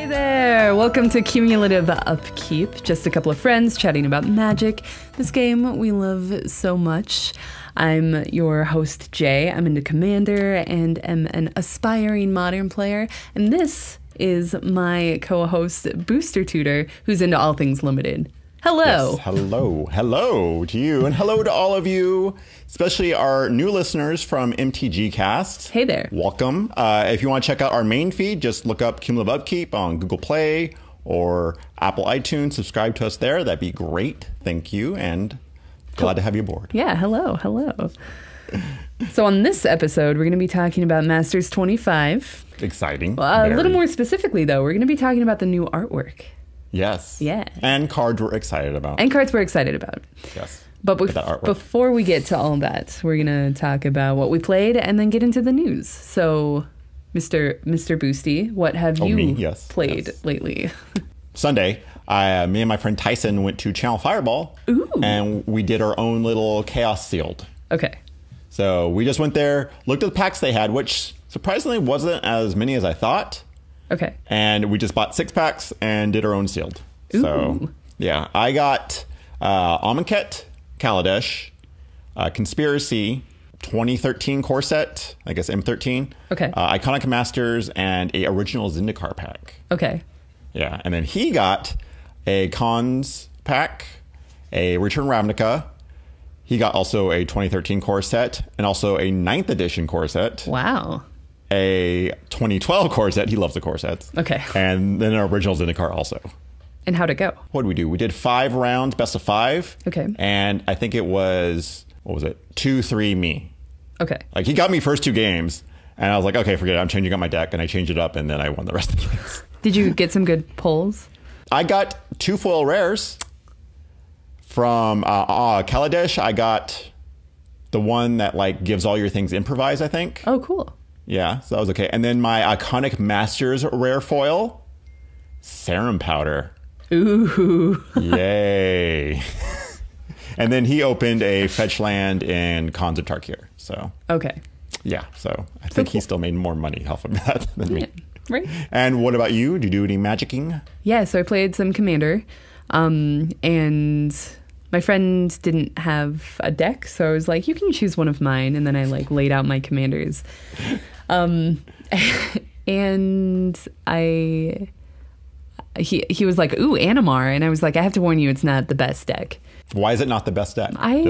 Hey there! Welcome to Cumulative Upkeep. Just a couple of friends chatting about Magic, this game we love so much. I'm your host, Jay. I'm into Commander and am an aspiring Modern player. And this is my co-host, Booster Tutor, who's into all things limited. Hello. Yes, hello. Hello to you, and hello to all of you, especially our new listeners from MTG Cast. Hey there. Welcome. If you want to check out our main feed, just look up Cumulative Upkeep on Google Play or Apple iTunes. Subscribe to us there. That'd be great. Thank you, and glad to have you aboard. Yeah, hello. So on this episode, we're going to be talking about Masters 25. Exciting. A little more specifically, though, we're going to be talking about the new artwork. Yes. Yeah. And cards we're excited about. Yes. But before we get to all that, we're going to talk about what we played and then get into the news. So, Mr. Boosty, what have you played lately? Sunday, me and my friend Tyson went to Channel Fireball. Ooh. And we did our own little Chaos Sealed. Okay. So we just went there, looked at the packs they had, which surprisingly wasn't as many as I thought. Okay. And we just bought 6 packs and did our own sealed. Ooh. So, yeah. I got Amonkhet, Kaladesh, Conspiracy, 2013 core set, I guess M13. Okay. Iconic Masters, and a original Zendikar pack. Okay. Yeah. And then he got a Cons pack, a Return Ravnica. He got also a 2013 core set and also a 9th edition core set. Wow. A 2012 core set. He loves the core sets. Okay. And then an original Zendikar also. And how'd it go? What did we do? We did 5 rounds, best of 5. Okay. And I think it was, 2-3 me. Okay. Like, he got me first 2 games, and I was like, okay, forget it. I'm changing up my deck, and I changed it up, and then I won the rest of the games. Did you get some good pulls? I got 2 foil rares. From Kaladesh, I got the one that, like, gives all your things improvise, I think. Oh, cool. Yeah, so that was okay. And then my Iconic Masters rare foil, Serum Powder. Ooh. Yay. And then he opened a fetch land in Khans of Tarkir. So. Okay. Yeah, so I think he still made more money off of that than me. Right. And what about you? Did you do any magicking? Yeah, so I played some Commander. And my friend didn't have a deck, so I was like, you can choose one of mine. And then I like laid out my commanders. And he was like, ooh, Animar. And I was like, I have to warn you, it's not the best deck. Why is it not the best deck? I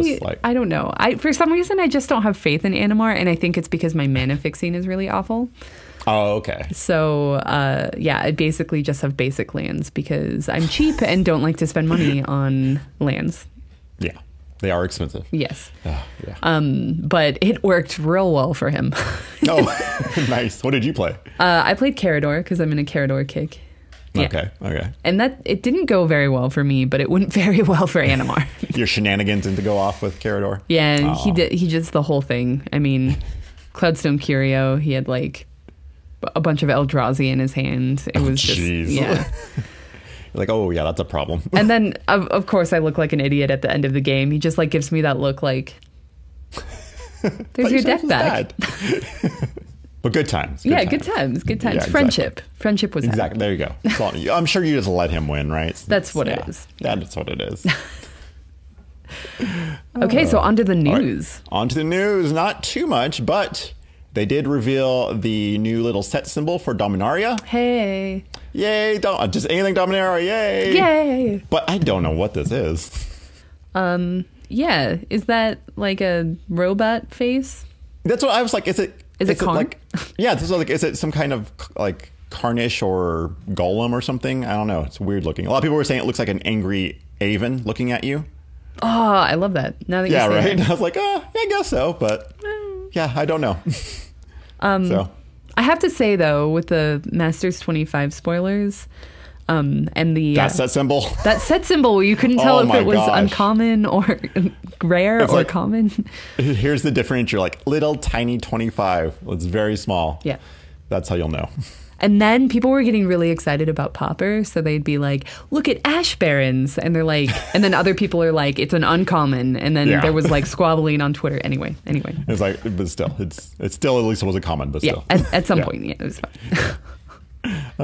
don't know. For some reason, I just don't have faith in Animar. And I think it's because my mana fixing is really awful. Oh, okay. So, yeah, I basically just have basic lands because I'm cheap and don't like to spend money on lands. Yeah, they are expensive. Yes. Yeah. But it worked real well for him. Oh, nice. What did you play? I played Carador because I'm in a Carador kick. Yeah. Okay. And it didn't go very well for me, but it went very well for Animar. Your shenanigans didn't go off with Carador? Yeah, and he just the whole thing. I mean, Cloudstone Curio, he had like a bunch of Eldrazi in his hand. It was just, yeah. Like, oh, yeah, that's a problem. And then, of course, I look like an idiot at the end of the game. He just like gives me that look like, there's your deck back. But good times. Good times. Yeah, Friendship. Exactly. Friendship was exactly. There you go. So, I'm sure you just let him win, right? That's what it is. That's what it is. Okay, so on to the news. Right. On to the news. Not too much, but they did reveal the new little set symbol for Dominaria. Hey. Yay. Just anything Dominaria. Yay. Yay. But I don't know what this is. Yeah. Is that like a robot face? That's what I was like. Is it Karn? like, yeah, this is like, is it some kind of like Carnish or Golem or something? I don't know. It's weird looking. A lot of people were saying it looks like an angry Aven looking at you. Oh, I love that. Now that you say right. that. I was like, yeah, I guess so, but yeah, I don't know. So I have to say though, with the Masters 25 spoilers, and the that set symbol, where you couldn't tell if it was uncommon or rare or common. Here's the difference. You're like little tiny 25. It's very small. Yeah. That's how you'll know. And then people were getting really excited about Pauper, so they'd be like, look at Ash Barons. And they're like, and then other people are like, it's an uncommon. And then there was like squabbling on Twitter. Anyway. It's like, but still, it's still at least it was a common, but still. At some point, it was fine.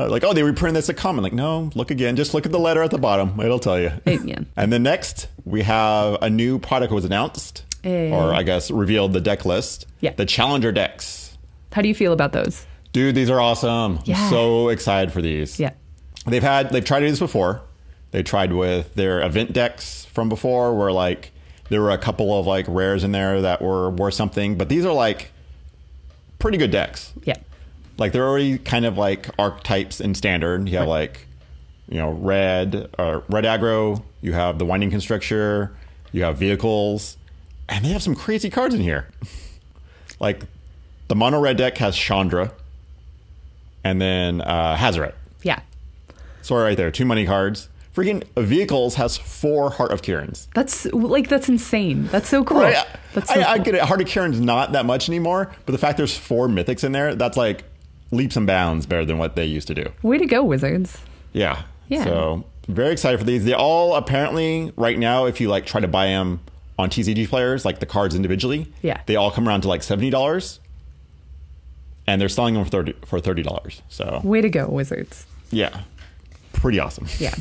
Like, oh, they reprinted this at common. Like, no, look again. Just look at the letter at the bottom. It'll tell you. Yeah. And then next, we have a new product was announced, or I guess revealed the deck list. Yeah. The Challenger decks. How do you feel about those? Dude, these are awesome. Yeah. I'm so excited for these. Yeah. They've tried to do this before. They tried with their event decks from before, where like there were a couple of like rares in there that were worth something, but these are like pretty good decks. Yeah. Like they're already kind of like archetypes in standard. You have like, you know, red aggro. You have the Winding Constrictor. You have vehicles, and they have some crazy cards in here. Like the mono red deck has Chandra, and then Hazoret. Yeah. Sorry, right there, 2 money cards. Freaking vehicles has 4 Heart of Kiran's. That's insane. That's so cool. Right? That's so I cool. get it. Heart of Kiran's not that much anymore, but the fact there's 4 mythics in there, that's like leaps and bounds better than what they used to do. Way to go, Wizards. Yeah. Yeah. So very excited for these. They all apparently right now, if you like try to buy them on TCG Players, like the cards individually, yeah, they all come around to like $70, and they're selling them for $30. So way to go, Wizards. Yeah, pretty awesome. Yeah.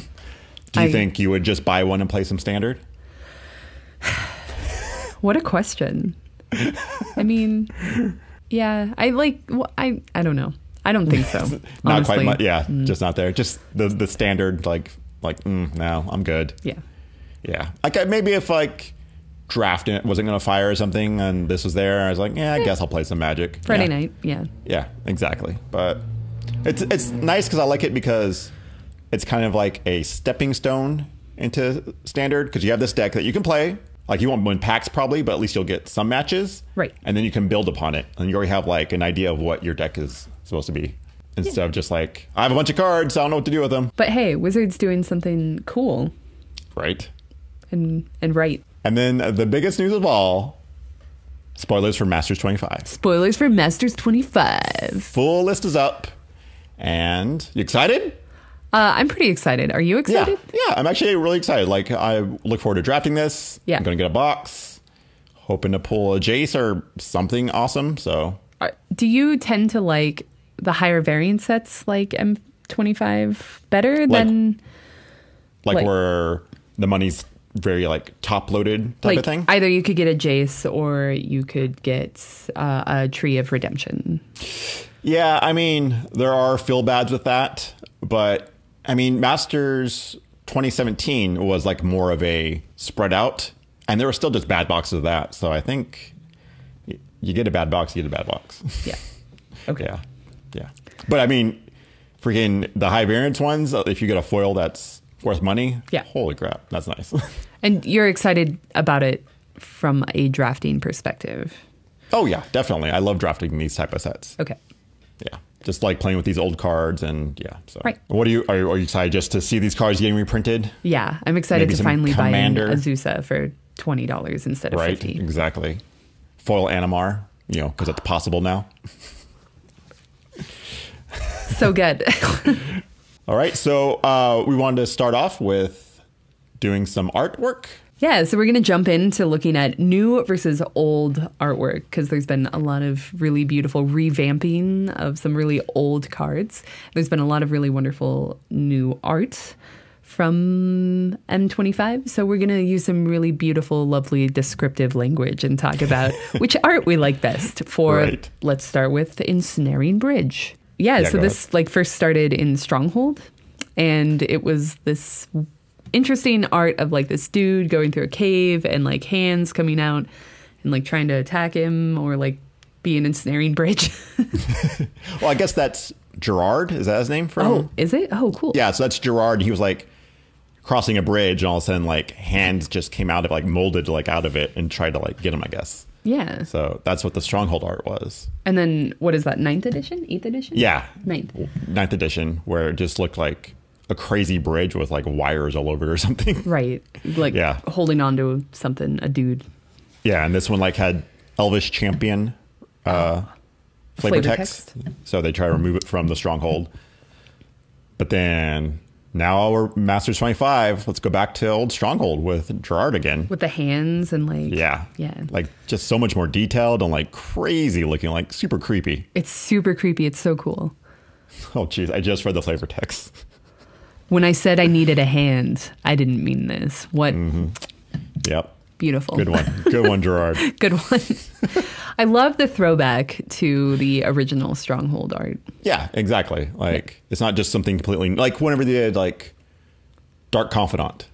Do you think you would just buy one and play some standard? What a question. I mean, yeah, I don't know. I don't think so. Not honestly. quite much. Yeah, just not there. Just the standard, no, I'm good. Yeah. Yeah. Like maybe if like drafting it wasn't going to fire or something and this was there, I was like, yeah, I guess I'll play some Magic. Friday night. Yeah. Yeah, exactly. But it's nice because I like it because it's kind of like a stepping stone into standard, because you have this deck that you can play. Like you won't win packs probably, but at least you'll get some matches. Right. And then you can build upon it. And you already have like an idea of what your deck is supposed to be. Instead of just like, I have a bunch of cards, I don't know what to do with them. But hey, Wizards doing something cool. Right. And right. And then the biggest news of all, spoilers for Masters 25. Spoilers for Masters 25. Full list is up. And you excited? I'm pretty excited. Are you excited? Yeah, I'm actually really excited. Like, I look forward to drafting this. Yeah. I'm going to get a box. Hoping to pull a Jace or something awesome. So, do you tend to like the higher variant sets like M25 better than... Like where the money's very like top loaded type of thing? Either you could get a Jace or you could get a Tree of Redemption. Yeah, I mean, there are feel bads with that, but I mean, Masters 2017 was like more of a spread out, and there were still just bad boxes of that. So I think you get a bad box, you get a bad box. Yeah. Okay. Yeah. But I mean, freaking the high variance ones, if you get a foil that's worth money, yeah, holy crap, that's nice. And you're excited about it from a drafting perspective? Oh yeah, definitely. I love drafting these type of sets. Okay. Yeah, just like playing with these old cards, and yeah. So, right. What are you excited just to see these cards getting reprinted? Yeah, I'm excited Maybe to finally Commander. buy an Azusa for $20 instead of $50. Right, exactly. Foil Animar, because it's possible now. So good. All right, so we wanted to start off with doing some artwork. Yeah, so we're going to jump into looking at new versus old artwork, because there's been a lot of really beautiful revamping of some really old cards. There's been a lot of really wonderful new art from M25. So we're going to use some really beautiful, lovely, descriptive language and talk about which art we like best for, right. Let's start with Ensnaring Bridge. Yeah, so this first started in Stronghold, and it was this interesting art of like this dude going through a cave and like hands coming out and like trying to attack him or like be an ensnaring bridge. Well, I guess that's Gerard. Is that his name? Oh, is it? Oh, cool. Yeah, so that's Gerard. He was like crossing a bridge, and all of a sudden like hands just came out of like molded like out of it and tried to like get him, I guess. Yeah. So that's what the Stronghold art was. And then what is that? 9th edition? 8th edition? Yeah. 9th edition, where it just looked like a crazy bridge with like wires all over it or something. Right. Like holding on to something, a dude. Yeah. And this one like had Elvish Champion flavor text. So they try to remove it from the Stronghold. But then now we're Masters 25. Let's go back to old Stronghold with Gerard again. With the hands and like... Yeah. Like just so much more detailed and like crazy looking, like super creepy. It's super creepy. It's so cool. Oh, geez. I just read the flavor text. When I said I needed a hand, I didn't mean this. What? Yep. Beautiful. Good one. Good one, Gerard. Good one. I love the throwback to the original Stronghold art. Yeah, exactly. Like, it's not just something completely... Like, whenever they did, like, Dark Confidant.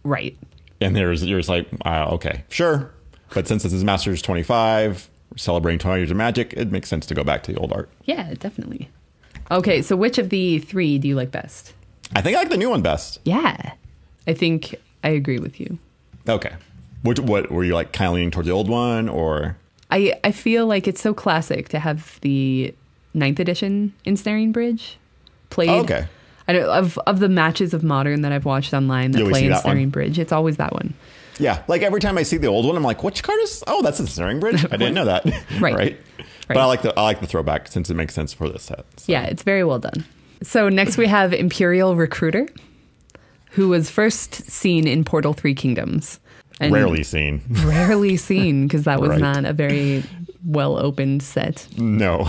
Right. And you're just like, okay, sure. But since this is Masters 25, we're celebrating 20 years of Magic, it makes sense to go back to the old art. Yeah, definitely. Okay, so which of the three do you like best? I think I like the new one best. Yeah. I think I agree with you. Okay. What were you like, kind of leaning towards the old one, or? I feel like it's so classic to have the 9th edition Ensnaring Bridge played. Oh, okay. I don't, of the matches of Modern that I've watched online that play Ensnaring Bridge, it's always that one. Yeah, like every time I see the old one, I'm like, which card is? Oh, that's Ensnaring Bridge. I didn't know that. Right. But I like the throwback since it makes sense for this set. So. Yeah, it's very well done. So next we have Imperial Recruiter, who was first seen in Portal 3 Kingdoms. And rarely seen, because that was not a very well opened set. No.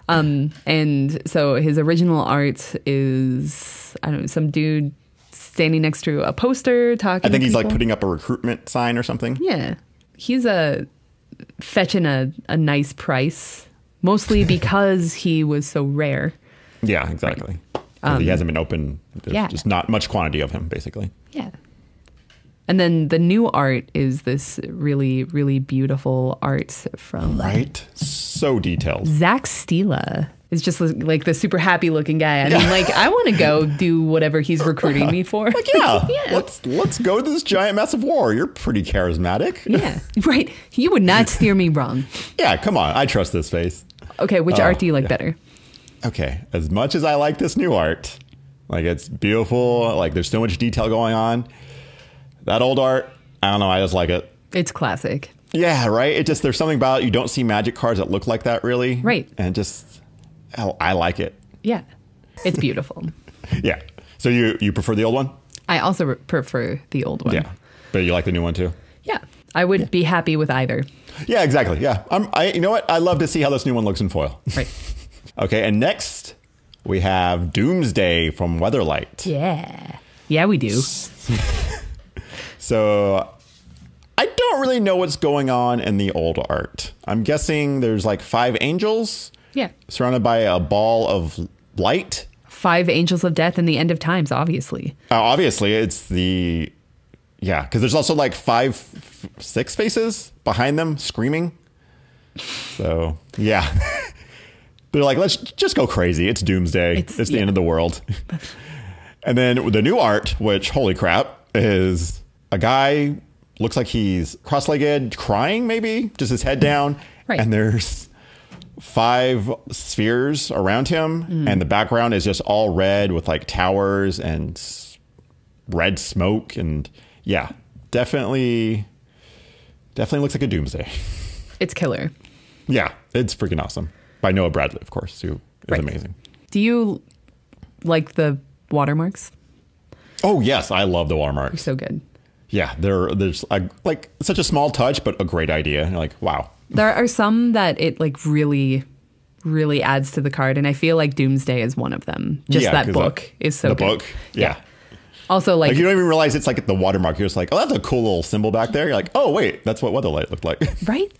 And so his original art is, I don't know, some dude standing next to a poster talking. I think he's people. like putting up a recruitment sign or something. Yeah, he's fetching a nice price, mostly because he was so rare. Yeah, exactly. Right. He hasn't been open. There's just not much quantity of him, basically. Yeah. And then the new art is this really, really beautiful art from... Right. So detailed. Zach Stila is just like the super happy looking guy. I mean, like, I want to go do whatever he's recruiting me for. Like, yeah. Let's go to this giant massive war. You're pretty charismatic. Yeah, right. You would not steer me wrong. Yeah, come on. I trust this face. Okay, which art do you like better? Okay, as much as I like this new art, like it's beautiful, like there's so much detail going on. That old art, I don't know, I just like it. It's classic. Yeah, right? It just, there's something about it. You don't see Magic cards that look like that, really. Right. And just, I like it. Yeah, it's beautiful. Yeah. So you prefer the old one? I also prefer the old one. Yeah. But you like the new one too? Yeah. I would be happy with either. Yeah, exactly. Yeah. You know what? I love to see how this new one looks in foil. Right. Okay, and next we have Doomsday from Weatherlight. Yeah. Yeah, we do. So I don't really know what's going on in the old art. I'm guessing there's like 5 angels. Yeah. Surrounded by a ball of light. 5 angels of death in the end of times, obviously. Obviously, it's the... Yeah, because there's also like 6 faces behind them screaming. So, yeah. They're like, let's just go crazy. It's Doomsday. It's the end of the world. And then the new art, which, holy crap, is a guy, looks like he's cross-legged, crying maybe, just his head down. Right. And there's 5 spheres around him. And the background is just all red with like towers and red smoke. And yeah, definitely looks like a Doomsday. It's killer. Yeah, it's freaking awesome. By Noah Bradley, of course, who is amazing. Do you like the watermarks? Oh, yes. I love the watermarks. They're so good. Yeah, there's like such a small touch, but a great idea. You're like, wow. There are some that it like really, really adds to the card. And I feel like Doomsday is one of them. Just that book is so good. The book, yeah. Also, like you don't even realize it's like the watermark. You're just like, oh, that's a cool little symbol back there. You're like, oh, wait, that's what Weatherlight looked like. Right?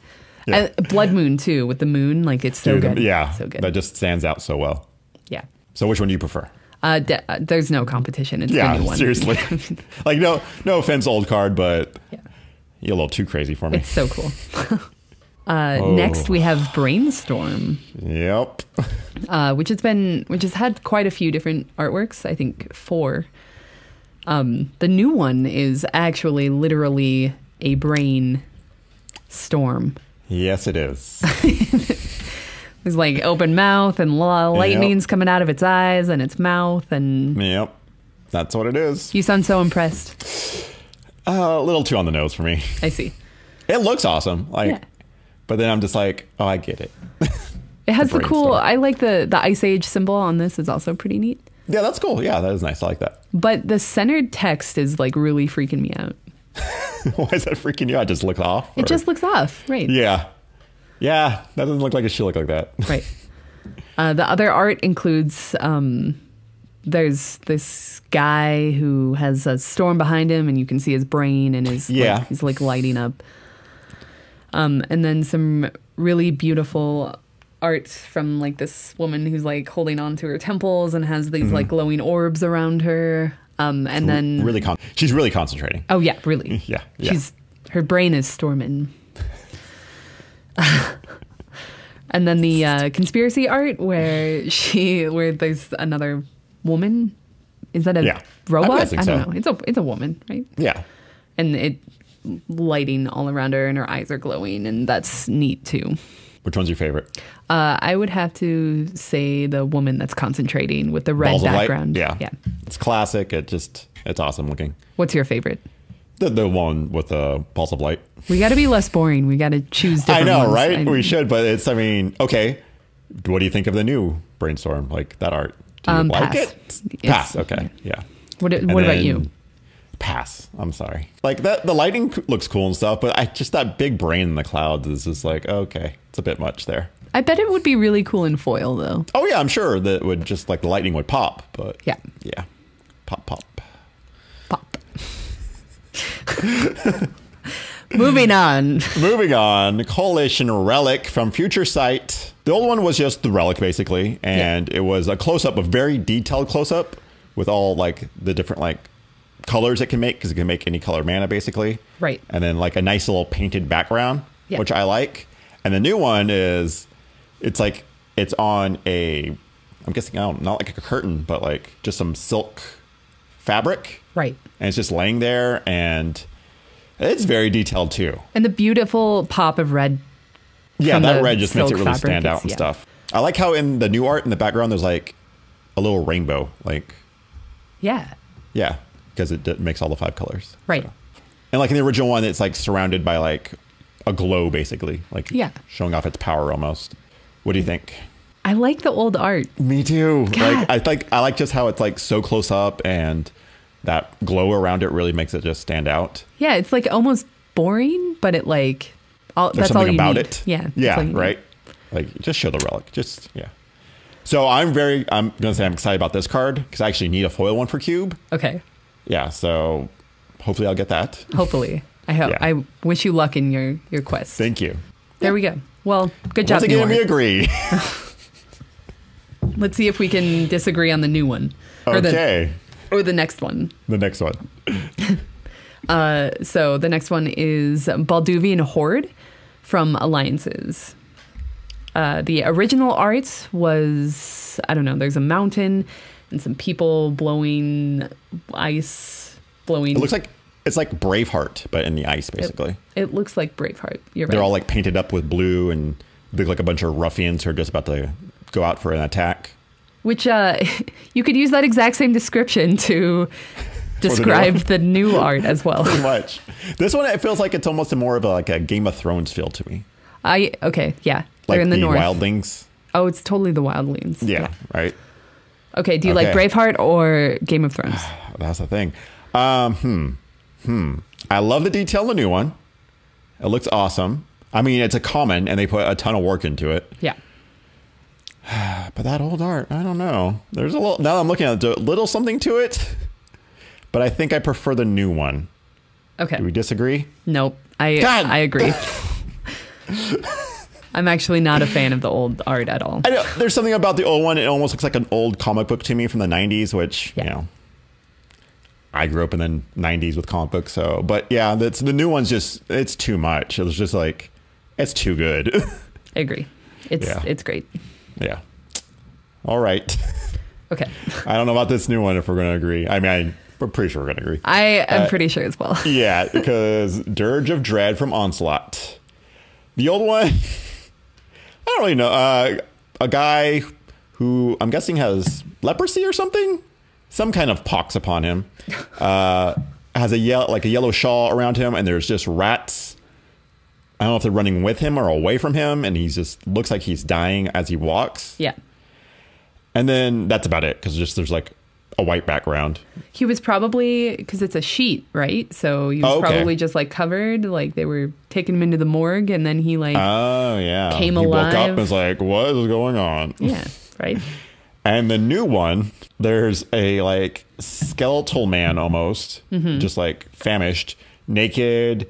Yeah. Blood Moon, too, with the moon. Like, it's so good. Yeah, so good. That just stands out so well. Yeah. So which one do you prefer? There's no competition. It's the new one. Seriously. Like, no offense, old card, but you're a little too crazy for me. It's so cool. Next, we have Brainstorm. Yep. Which has had quite a few different artworks. I think 4. The new one is actually literally a brain storm. Yes, it is. There's like open mouth and lightning's coming out of its eyes and its mouth and... Yep. That's what it is. You sound so impressed. A little too on the nose for me. I see. It looks awesome. But then I'm just like, oh, I get it. It has the cool... I like the Ice Age symbol on this is also pretty neat. Yeah, that's cool. Yeah, that is nice. I like that. But the centered text is like really freaking me out. Why is that freaking you out? Just looks off? It just looks off, right? Yeah. Yeah, that doesn't look like it should look like that. Right. The other art includes there's this guy who has a storm behind him, and you can see his brain and his he's like lighting up. And then some really beautiful art from like this woman who's like holding on to her temples and has these like glowing orbs around her. And then she's really concentrating. Oh yeah, really. Yeah. Her brain is storming. And then the conspiracy art where there's another woman. Is that a robot? I don't know. It's a woman, right? Yeah. And it lighting all around her, and her eyes are glowing, and that's neat too. Which one's your favorite? I would have to say the woman that's concentrating with the red Balls background. Of light? Yeah. It's classic. It's awesome looking. What's your favorite? The one with the balls of light. We got to be less boring. We got to choose different I know, ones. right? We should, but okay. What do you think of the new Brainstorm, like that art? Do you like it? Pass. Okay. Yeah. What about you? Pass. I'm sorry. Like that, the lighting looks cool and stuff, but that big brain in the clouds is just like, okay, it's a bit much there. I bet it would be really cool in foil, though. Oh yeah, I'm sure that would just like the lightning would pop, but yeah, pop. Moving on. Coalition Relic from Future Sight. The old one was just the relic basically, and it was a close-up, a very detailed close-up with all like the different like colors it can make, because it can make any color mana basically. Right. And then like a nice little painted background, which I like. And the new one is, it's on a, I'm guessing, not like a curtain, but like just some silk fabric. Right. And it's just laying there, and it's very detailed too. And the beautiful pop of red. Yeah, that red just makes it really stand out and stuff. I like how in the new art in the background there's like a little rainbow, like. Yeah. Yeah, because it makes all the 5 colors. Right. So. And like in the original one, it's like surrounded by like a glow basically, like showing off its power almost. What do you think? I like the old art. Me too. God. I like just how it's like so close up, and that glow around it really makes it just stand out. Yeah, it's like almost boring, but it like there's that's something all you about need. it. Yeah. Yeah. Right. Like just show the relic. So I'm gonna say I'm excited about this card because I actually need a foil one for Cube. Okay. Yeah. So hopefully I'll get that. Hopefully. I hope. Yeah. I wish you luck in your quest. Thank you. There we go. Well, good job. Once again, we agree. Let's see if we can disagree on the new one. Okay. Or the next one. The next one. So the next one is Balduvian Horde from Alliances. The original art was, I don't know, there's a mountain and some people blowing ice, blowing. It looks like it's like Braveheart, but in the ice, basically. It looks like Braveheart. You're right. They're all like painted up with blue and look like a bunch of ruffians who are just about to go out for an attack. Which you could use that exact same description to describe the new art as well. Pretty much. This one, it feels like it's almost more of a Game of Thrones feel to me. Okay, yeah. Like they're in the north. Wildlings. Oh, it's totally the Wildlings. Yeah, right. Okay, do you like Braveheart or Game of Thrones? That's the thing. I love the detail in the new one. It looks awesome. I mean, it's a common, and they put a ton of work into it. Yeah. But that old art, I don't know. There's a little, now that I'm looking at it, a little something to it. But I think I prefer the new one. Okay. Do we disagree? Nope. I agree. I'm actually not a fan of the old art at all. I know, there's something about the old one. It almost looks like an old comic book to me from the 90s, which, you know, I grew up in the 90s with comic books. So, but yeah, the new one's just, it's too much. It was just like, it's too good. I agree. It's great. Yeah. All right. Okay. I don't know about this new one if we're going to agree. I mean, we're pretty sure we're going to agree. I am pretty sure as well. Yeah, because Dirge of Dread from Onslaught. The old one, I don't really know. A guy who I'm guessing has leprosy or something. Some kind of pox upon him. Has a yellow shawl around him, and there's just rats. I don't know if they're running with him or away from him, and he just looks like he's dying as he walks. Yeah. And then that's about it, because there's like a white background. He was probably, because it's a sheet, right? So he was probably just like covered, like they were taking him into the morgue, and then he like came alive. He woke up and was like, what is going on? Yeah, Right. And the new one, there's a like skeletal man almost, just like famished, naked,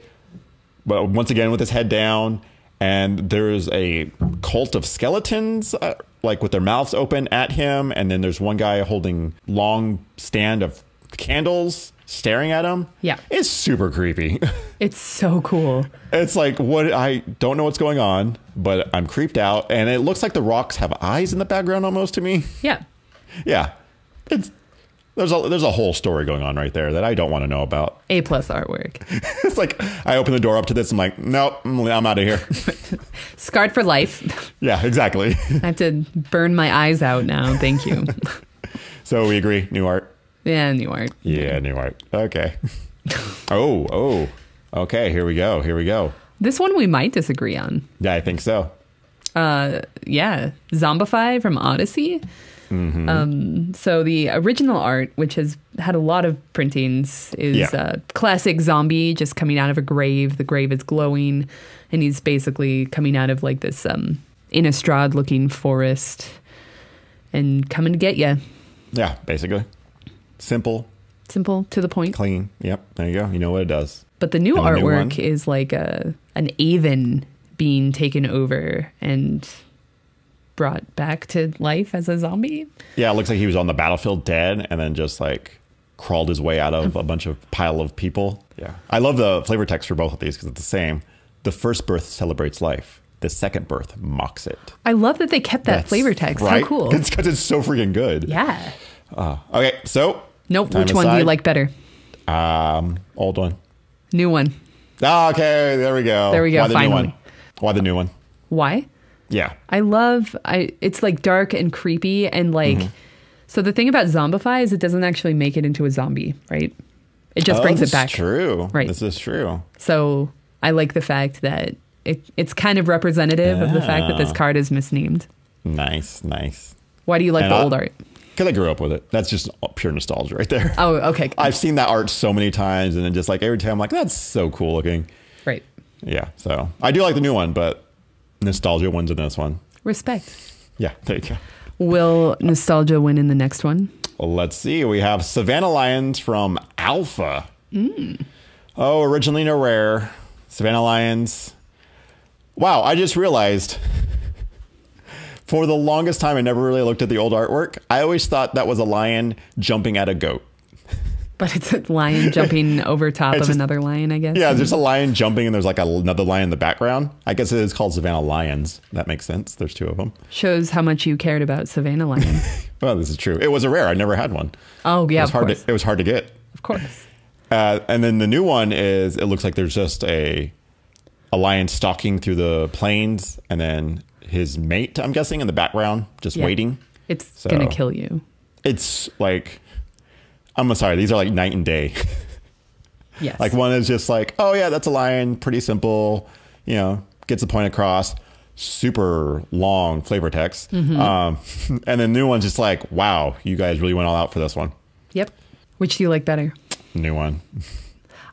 but once again with his head down. And there's a cult of skeletons, like with their mouths open at him. And then there's one guy holding long stand of candles staring at him. Yeah. It's super creepy. It's so cool. It's like, what? I don't know what's going on, but I'm creeped out. And it looks like the rocks have eyes in the background almost to me. Yeah. Yeah. There's a whole story going on right there that I don't want to know about. A+ artwork. It's like, I open the door up to this. I'm like, nope, I'm out of here. Scarred for life. Yeah, exactly. I have to burn my eyes out now. Thank you. So we agree. New art. Yeah, new art. Yeah, new art. Okay. Oh. Okay, here we go. This one we might disagree on. Yeah, I think so. Yeah. Zombify from Odyssey. So the original art, which has had a lot of printings, is classic zombie just coming out of a grave. The grave is glowing, and he's basically coming out of like this Innistrad looking forest and coming to get you. Yeah, basically. Simple to the point. Clean. Yep, there you go. You know what it does. But the new artwork is like an Aven being taken over and brought back to life as a zombie. Yeah, it looks like he was on the battlefield dead and then just like crawled his way out of a bunch of pile of people. Yeah. I love the flavor text for both of these because it's the same. The first birth celebrates life. The second birth mocks it. I love that they kept that flavor text. Right? How cool. It's because it's so freaking good. Yeah. Okay, so. Nope. Which one do you like better? Old one. New one. Oh, okay, there we go. There we go. Why the finally. new one? Why the new one? Why? Yeah. It's like dark and creepy and like, so the thing about Zombify is it doesn't actually make it into a zombie, right? It just brings it back. This is true. Right. This is true. So I like the fact that it's kind of representative of the fact that this card is misnamed. Nice. Why do you like the old art? Because I grew up with it. That's just pure nostalgia right there. Oh, okay. I've seen that art so many times and then just like every time I'm like, that's so cool looking. Right. Yeah. So I do like the new one, but nostalgia wins in this one. Respect. Yeah, there you go. Will nostalgia win in the next one? Well, let's see. We have Savannah Lions from Alpha. Oh, originally no rare. Savannah Lions. Wow, I just realized for the longest time I never really looked at the old artwork. I always thought that was a lion jumping at a goat. But it's a lion jumping over top of another lion, I guess. Yeah, there's a lion jumping and there's like another lion in the background. I guess it is called Savannah Lions. That makes sense. There's two of them. Shows how much you cared about Savannah Lion. Well, this is true. It was a rare. I never had one. Oh, yeah, of course. It was hard to get. Of course. And then the new one is, it looks like there's just a lion stalking through the plains and then his mate, I'm guessing, in the background, just waiting. It's going to kill you. It's like... I'm sorry, these are like night and day. Yes. Like one is just like, oh yeah, that's a lion, pretty simple, gets the point across, super long flavor text. And the new one's just like, wow, you guys really went all out for this one. Yep. Which do you like better? New one.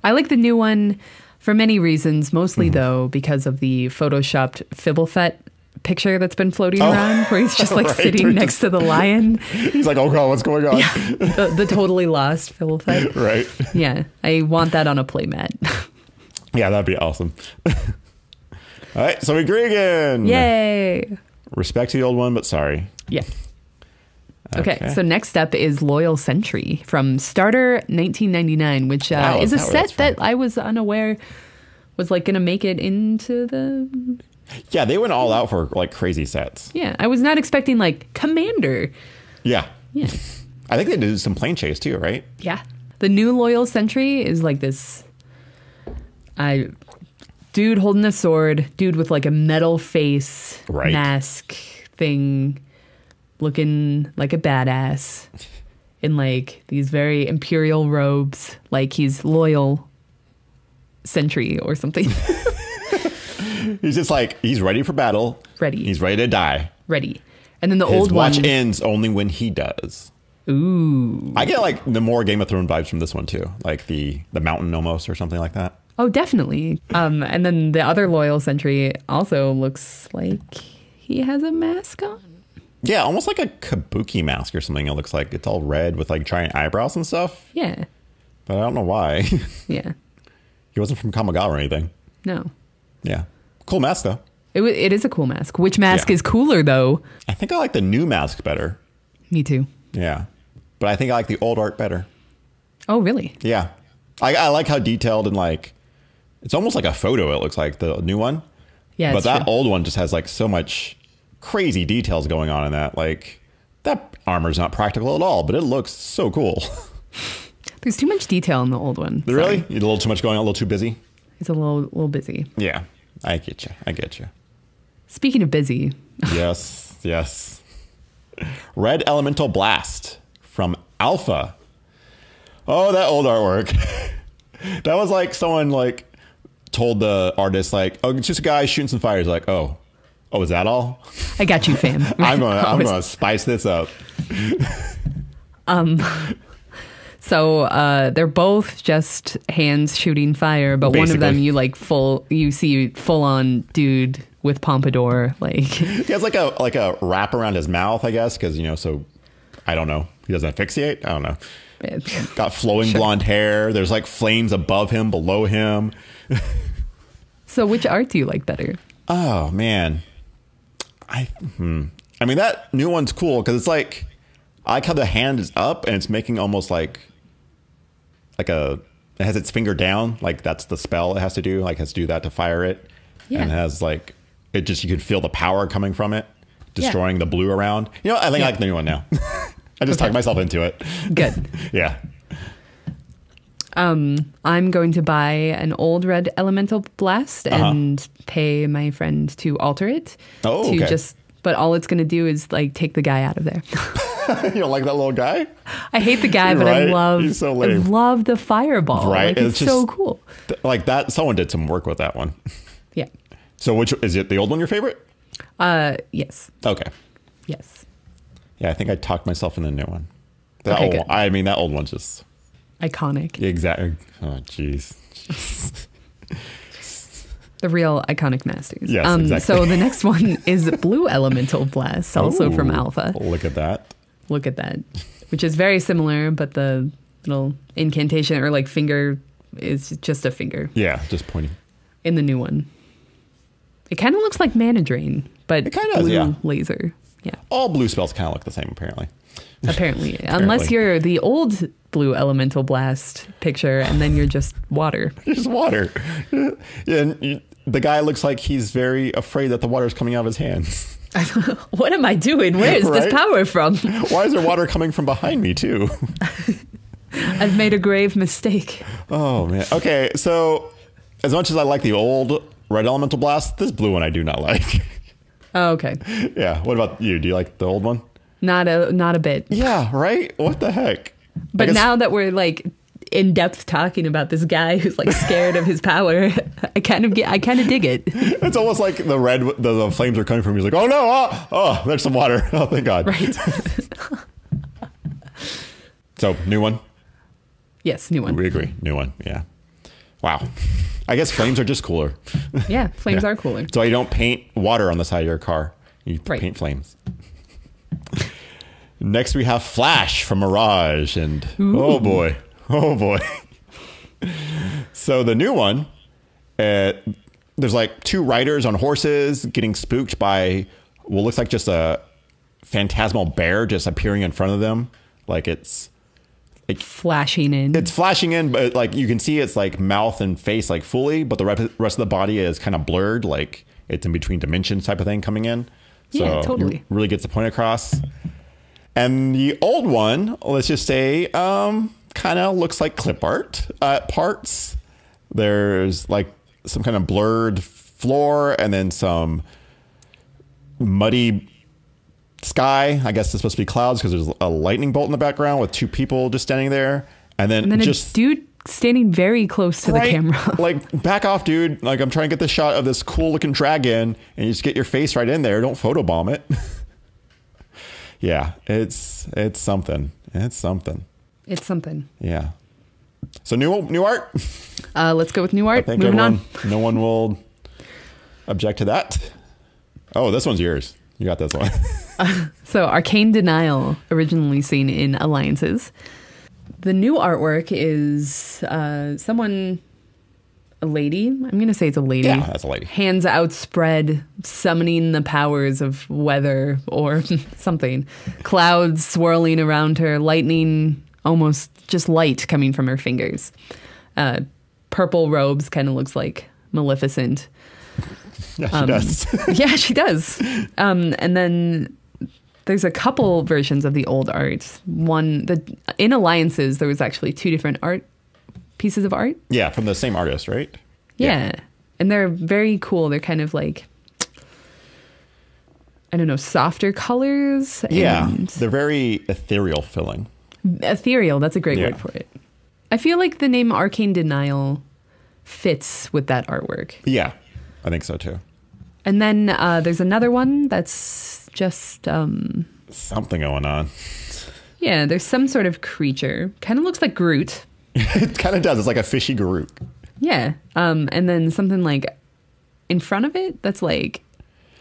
I like the new one for many reasons, mostly though because of the photoshopped Fibblefett picture that's been floating around where he's just like sitting next to the lion. He's like, oh god, what's going on? Yeah, the totally lost Fibblefett. Right. Yeah, I want that on a playmat. Yeah, that'd be awesome. All right, so we agree again. Yay. Respect to the old one, but sorry. Yeah. Okay, so next up is Loyal Sentry from Starter 1999, which is a set that I was unaware was like going to make it into the... Yeah, they went all out for like crazy sets. Yeah, I was not expecting like Commander. Yeah. Yeah. I think they did some plane chase too, right? Yeah. The new Loyal Sentry is like this dude holding a sword, dude with like a metal face, mask thing, looking like a badass in like these very imperial robes, like he's loyal sentry or something. He's just like, he's ready for battle. Ready. He's ready to die. Ready. And then the His old one... watch ends only when he does. Ooh. I get like the more Game of Thrones vibes from this one too. Like the mountain almost or something like that. Oh, definitely. And then the other Loyal Sentry also looks like he has a mask on. Yeah, almost like a kabuki mask or something. It looks like it's all red with like giant eyebrows and stuff. Yeah. But I don't know why. Yeah. He wasn't from Kamigawa or anything. No. Yeah. Cool mask, though. It is a cool mask. Which mask is cooler, though? I think I like the new mask better. Me too. Yeah. But I think I like the old art better. Oh, really? Yeah. I like how detailed and like, it's almost like a photo, it looks like, the new one. Yeah, but that true. old one just has like so much crazy details going on in that. Like, that armor's not practical at all, but it looks so cool. There's too much detail in the old one. Really? You had a little too much going on, a little too busy? It's a little busy. Yeah. I get you. I get you. Speaking of busy. Yes. Yes. Red Elemental Blast from Alpha. Oh, that old artwork. That was like someone like told the artist like, oh, it's just a guy shooting some fires. Like, oh, is that all? I got you, fam. I'm gonna spice this up. So they're both just hands shooting fire, but Basically. one of them you see full on dude with pompadour, like He has like a wrap around his mouth, I guess, because so I don't know. He doesn't asphyxiate. I don't know. Got flowing blonde hair. There's like flames above him, below him. So which art do you like better? Oh man, I mean that new one's cool because it's like I like how the hand is up and it's making almost like it has its finger down, like that's the spell it has to do, like it has to do that to fire it. Yeah. And it has like you can feel the power coming from it, destroying the blue around. I think I like the new one now. I just talked myself into it. Good. Yeah. I'm going to buy an old red elemental blast and pay my friend to alter it. Oh, okay. But all it's going to do is like take the guy out of there. You don't like that little guy? I hate the guy, but Right? I He's so lame. love the fireball. Right. Like, it's so cool. Like that. Someone did some work with that one. Yeah. So which is it? The old one your favorite? Yes. Okay. Yes. Yeah, I think I talked myself in the new one. Okay, good. That old one's just Iconic. exactly. Oh, jeez. The real iconic masters. Yes, exactly. So the next one is Blue Elemental Blast, also from Ooh, Alpha. Look at that. Look at that. Which is very similar, but the little incantation or like finger is just a finger Yeah, just pointing. in the new one. It kind of looks like Mana Drain, but It kinda does, blue yeah. laser. Yeah, All blue spells kind of look the same, apparently. apparently. Unless you're the old Blue Elemental Blast picture, and then you're just water. Just water. Yeah, and the guy looks like he's very afraid that the water is coming out of his hands. What am I doing? Where is Right? this power from? Why is there water coming from behind me, too? I've made a grave mistake. Oh, man. Okay, so as much as I like the old Red Elemental Blast, this blue one I do not like. Oh, okay. Yeah. What about you? Do you like the old one? Not a bit. Yeah, right? What the heck? But now that we're like in depth talking about this guy who's like scared of his power, I kind of dig it. It's almost like the flames are coming from. He's like, oh no, there's some water. Oh, thank God. Right. So, new one? Yes, new one. We agree. New one. Yeah. Wow. I guess flames are just cooler. Yeah, flames are cooler. So you don't paint water on the side of your car. You Right. paint flames. Next we have Flash from Mirage. And oh boy. So the new one, there's like two riders on horses getting spooked by what looks like just a phantasmal bear just appearing in front of them. Like it's Flashing in. It's flashing in, but like you can see its like mouth and face like fully, but the rest of the body is kind of blurred, like it's in between dimensions type of thing coming in. So Yeah, totally. it really gets the point across. And the old one, let's just say, kind of looks like clip art at parts. There's like some kind of blurred floor and then some muddy sky. I guess it's supposed to be clouds because there's a lightning bolt in the background with two people just standing there. And then just a dude standing very close to the camera. Like, back off, dude. Like, I'm trying to get this shot of this cool looking dragon and you just get your face right in there. Don't photobomb it. Yeah, it's something. It's something. It's something. Yeah. So new art? Let's go with new art. I think Moving on. no one will object to that. Oh, this one's yours. You got this one. So Arcane Denial, originally seen in Alliances. The new artwork is a lady. I'm going to say it's a lady. Yeah, that's a lady. Hands outspread, summoning the powers of weather or something. Clouds swirling around her, lightning, almost just light coming from her fingers. Purple robes, kind of looks like Maleficent. Yeah, she does. Yeah, she does. And then there's a couple versions of the old art. In Alliances, there was actually 2 different pieces of art. Yeah, from the same artist, right? Yeah. And they're very cool. They're kind of like, I don't know, softer colors. Yeah, they're very ethereal feeling. Ethereal, that's a great word for it. I feel like the name Arcane Denial fits with that artwork. Yeah, I think so too. And then there's another one that's just... something going on. Yeah, there's some sort of creature. Kind of looks like Groot. It kind of does. It's like a fishy Groot. Yeah. And then something like in front of it that's like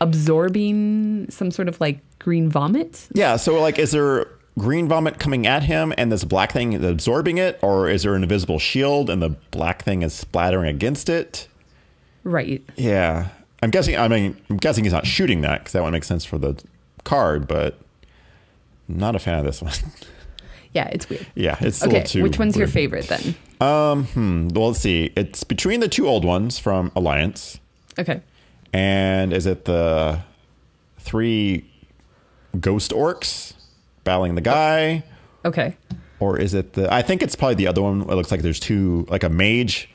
absorbing some sort of like green vomit. Yeah. So like, is there green vomit coming at him and this black thing is absorbing it? Or is there an invisible shield and the black thing is splattering against it? Right. Yeah. I'm guessing he's not shooting that because that would make sense for the card, but I'm not a fan of this one. Yeah, it's weird. Yeah, it's a little too which one's weird. your favorite then? Well, let's see. It's between the 2 old ones from Alliance. Okay. And is it the 3 ghost orcs battling the guy? Okay. Or is it I think it's probably the other one. It looks like there's 2, like a mage,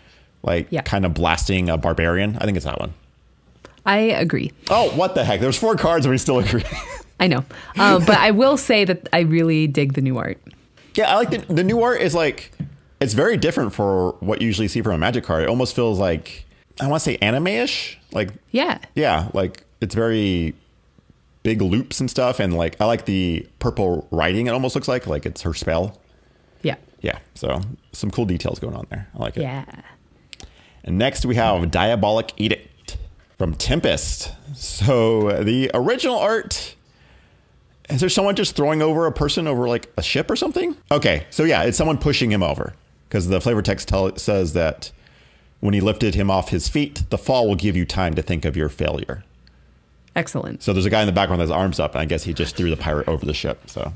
kind of blasting a barbarian. I think it's that one. I agree. Oh, what the heck? There's 4 cards and we still agree. I know. But I will say that I really dig the new art. Yeah, I like the new art is like, it's very different for what you usually see from a Magic card. It almost feels like, I want to say anime-ish. Like, yeah, like it's very big loops and stuff. And like, I like the purple writing. It almost looks like it's her spell. Yeah. Yeah. So some cool details going on there. I like it. Yeah. And next we have Diabolic Edict from Tempest. So the original art... Is there someone just throwing over a person over like a ship or something? Okay, so yeah, it's someone pushing him over because the flavor text says that when he lifted him off his feet, the fall will give you time to think of your failure. Excellent. So there's a guy in the background with his arms up, and I guess he just threw the pirate over the ship. So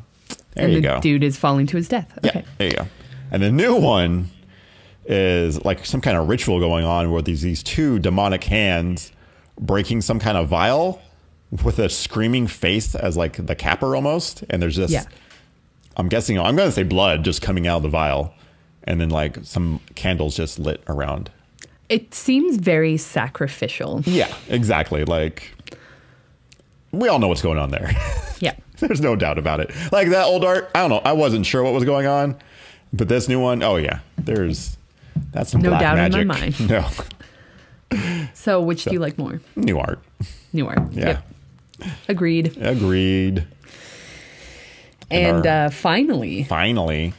there you go. And the dude is falling to his death. Okay. Yeah, there you go. And the new one is like some kind of ritual going on where there's these 2 demonic hands breaking some kind of vial with a screaming face as like the capper almost. And there's just, I'm guessing, I'm going to say blood just coming out of the vial. And then like some candles just lit around. It seems very sacrificial. Yeah, exactly. Like we all know what's going on there. Yeah. There's no doubt about it. Like that old art, I don't know. I wasn't sure what was going on, but this new one, oh yeah, that's some no black doubt magic. in my mind. No. So which do you like more? New art. New art. Yeah. Yep. Agreed. And finally,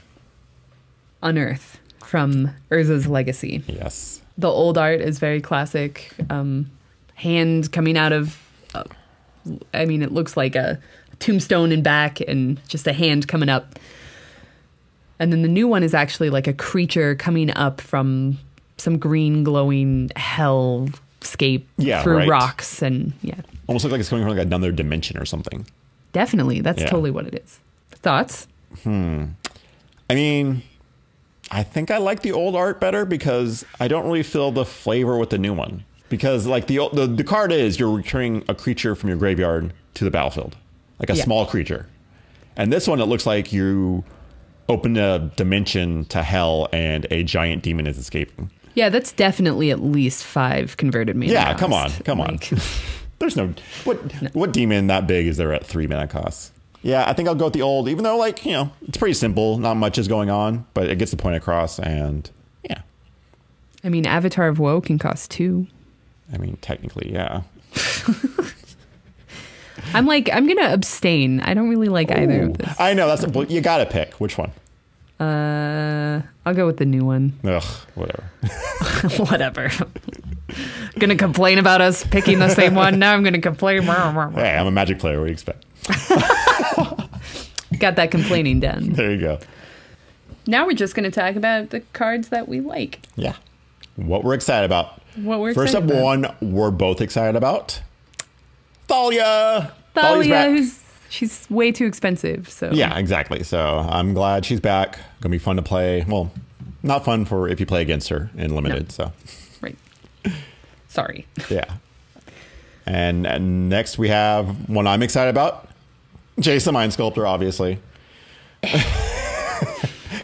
Unearth from Urza's Legacy. Yes. The old art is very classic. Hand coming out of, it looks like a tombstone in back and just a hand coming up. And then the new one is actually like a creature coming up from some green glowing hellscape through rocks and almost looks like it's coming from like another dimension or something. Definitely. That's totally what it is. Thoughts? I mean, I think I like the old art better because I don't really feel the flavor with the new one. Because like the card is you're returning a creature from your graveyard to the battlefield, like a small creature. And this one, it looks like you open a dimension to hell and a giant demon is escaping. Yeah, that's definitely at least 5 converted mana. Yeah, come on. There's what demon that big is there at 3 mana costs? Yeah, I think I'll go with the old, even though it's pretty simple. Not much is going on, but it gets the point across and yeah. Avatar of Woe can cost 2. Technically, yeah. I'm going to abstain. I don't really like either of this. I know, you got to pick. Which one? I'll go with the new one. Ugh, whatever. Whatever. Gonna complain about us picking the same one. Now I'm gonna complain. Hey, I'm a Magic player. What do you expect? Got that complaining done. There you go. Now we're just gonna talk about the cards that we like. Yeah. What we're excited about. First up, one we're both excited about. Thalia. Thalia, she's way too expensive. So yeah, exactly. So I'm glad she's back. Gonna be fun to play. Well, not fun for if you play against her in limited. No. So right. Sorry. Yeah. And next we have one I'm excited about. Jace the Mind Sculptor, obviously.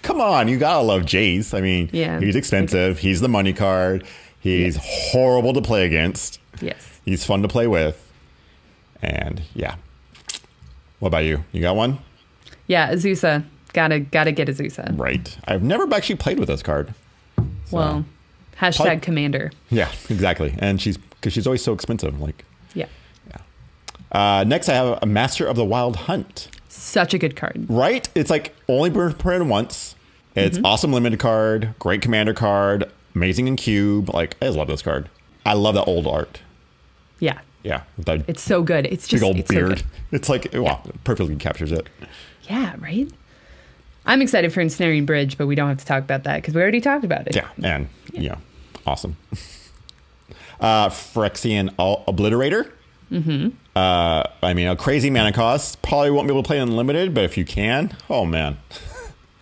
Come on, you gotta love Jace. I mean, he's expensive. He's the money card. He's horrible to play against. Yes. He's fun to play with. And yeah. What about you? You got one? Yeah, Azusa. Gotta get Azusa. Right. I've never actually played with this card. So. Well, hashtag commander. Yeah, exactly. And because she's always so expensive. Like. Yeah. Next, I have a Master of the Wild Hunt. Such a good card. Right? It's like only printed once. It's awesome limited card, great commander card, amazing in cube. Like, I just love this card. I love that old art. Yeah. Yeah. It's so good. It's just big old beard. So it's like, wow, perfectly captures it. Yeah, right? I'm excited for Ensnaring Bridge, but we don't have to talk about that because we already talked about it. Yeah, and awesome. Phyrexian Obliterator. I mean, a crazy mana cost. Probably won't be able to play unlimited, but if you can, oh man.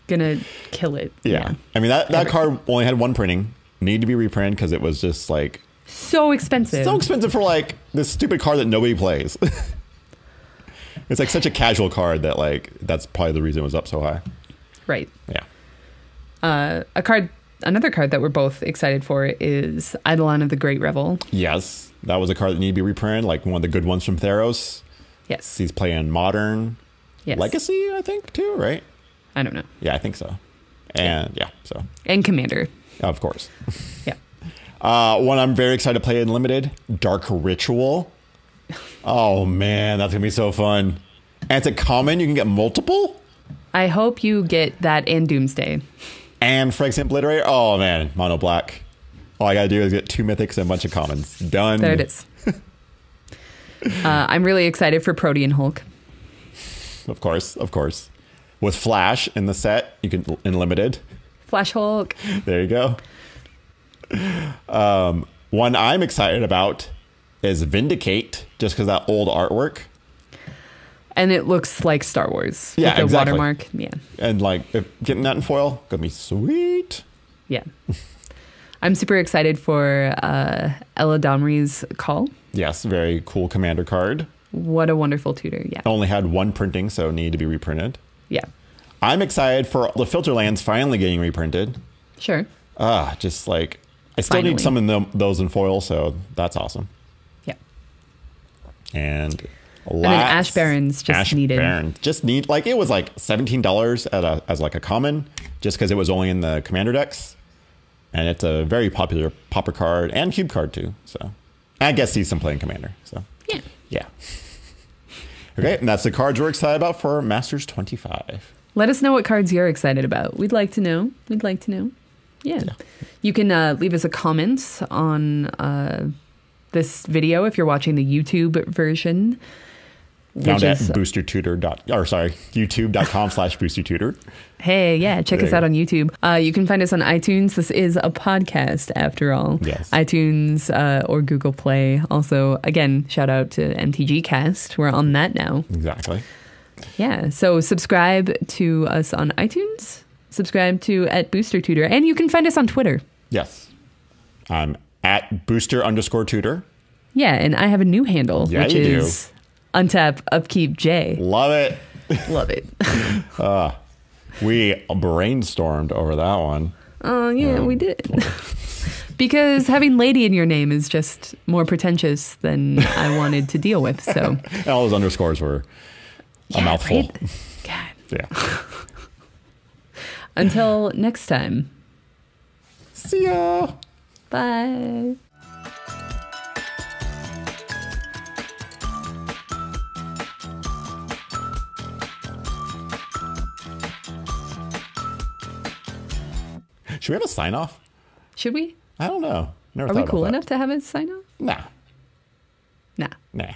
Gonna kill it. Yeah. I mean, that card only had one printing. Need to be reprinted because it was just like... So expensive. So expensive for like this stupid card that nobody plays. It's like such a casual card that like, that's probably the reason it was up so high. Right. Yeah. Another card that we're both excited for is Eidolon of the Great Revel. Yes. That was a card that needed to be reprinted, like one of the good ones from Theros. Yes. He's playing Modern. Yes. Legacy, I think, too, right? I don't know. Yeah, I think so. And so. And Commander. Of course. Yeah. One I'm very excited to play in limited, Dark Ritual. Oh man, that's gonna be so fun. And it's a common, you can get multiple. I hope you get that and Doomsday. And Phyrexian Obliterator. Oh man, mono black. All I gotta do is get 2 mythics and a bunch of commons. Done. There it is. I'm really excited for Protean Hulk. Of course. With Flash in the set, you can in limited. Flash Hulk. There you go. One I'm excited about is Vindicate, just because that old artwork. And it looks like Star Wars. Yeah, with the exactly. watermark. Yeah. And like, if getting that in foil, gonna be sweet. Yeah. I'm super excited for Ella Domri's Call. Yes, very cool commander card. What a wonderful tutor. Yeah. Only had one printing, so need to be reprinted. Yeah. I'm excited for the Filter Lands finally getting reprinted. Sure. Just like, I still need some of those in foil, so that's awesome. Yeah. And then Ash Barrens like, it was like $17 as like a common, just because it was only in the commander decks. And it's a very popular popper card and cube card too. So I guess he's some playing commander. So yeah. Okay, and that's the cards we're excited about for Masters 25. Let us know what cards you're excited about. We'd like to know. Yeah. You can leave us a comment on this video if you're watching the YouTube version. Found at youtube.com/boostertutor. Hey, yeah, check us out on YouTube. You can find us on iTunes. This is a podcast, after all. Yes. iTunes or Google Play. Also, again, shout out to MTG Cast. We're on that now. Exactly. Yeah, so subscribe to us on iTunes. Subscribe to @BoosterTutor. And you can find us on Twitter. Yes. I'm at @booster_tutor. Yeah, and I have a new handle, which is Untap Upkeep J. Love it. Love it. We brainstormed over that one. Oh, yeah, we did. Because having lady in your name is just more pretentious than I wanted to deal with. So and all those underscores were a mouthful. Right? God. Yeah. Until next time. See ya. Bye. Should we have a sign off? Should we? I don't know. Never Are thought we cool about that. enough to have a sign off? Nah. Nah. Nah.